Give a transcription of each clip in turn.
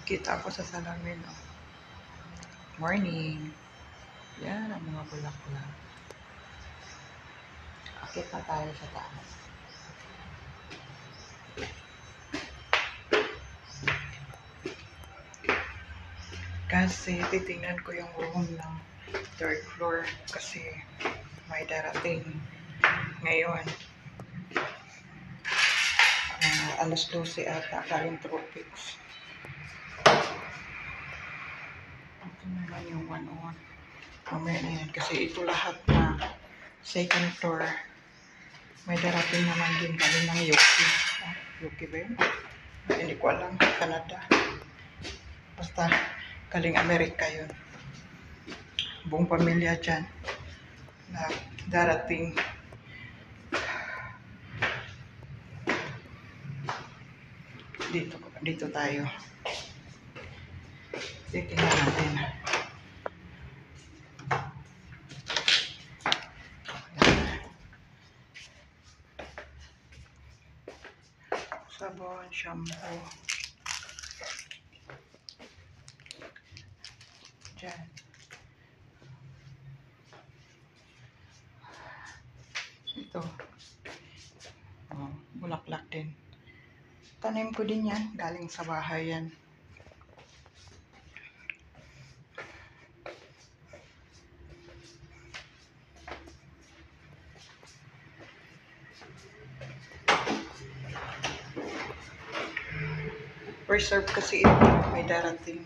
Kita ko sa salamin, oh. Morning. Yan ang mga bulaklak. Akit na tayo sa taas. Kasi titingnan ko yung room ng third floor kasi may darating ngayon. Alas 12 ata, galing Tropics. Ito naman yung 101. Mamaya na yan kasi ito lahat na second floor. May darating naman din galing ng UK. UK ba yun? Hindi ko alam. Canada. Basta galing Amerika yun. Buong pamilya dyan na darating. Dito tayo. Titingnan natin. Sabon, shampoo. Diyan. Ito. Oh, bulaklak din. Tanim ko din yan. Galing sa bahay yan. Reserve kasi ito. May darating.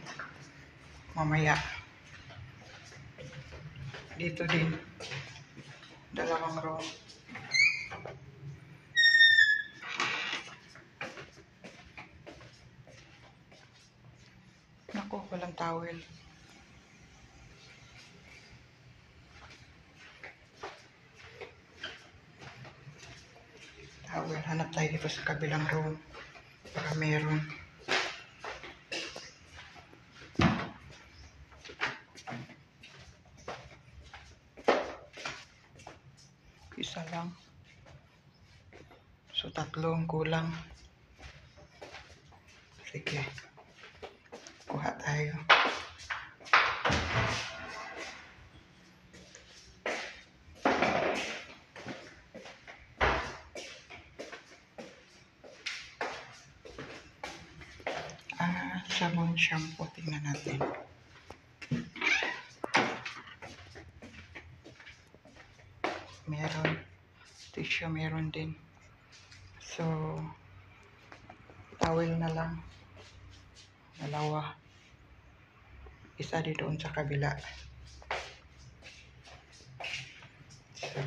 Mamaya. Dito din. Dalawang row. Naku, walang towel. Towel. Hanap tayo dito sa kabilang room. Para meron. Isa lang. So, tatlong kulang. Sige. Kuha tayo. Sabon, shampoo. Tingnan natin. Meron. Tissue meron din. So, towel na lang. Dalawa. Isa din doon sa kabila. So,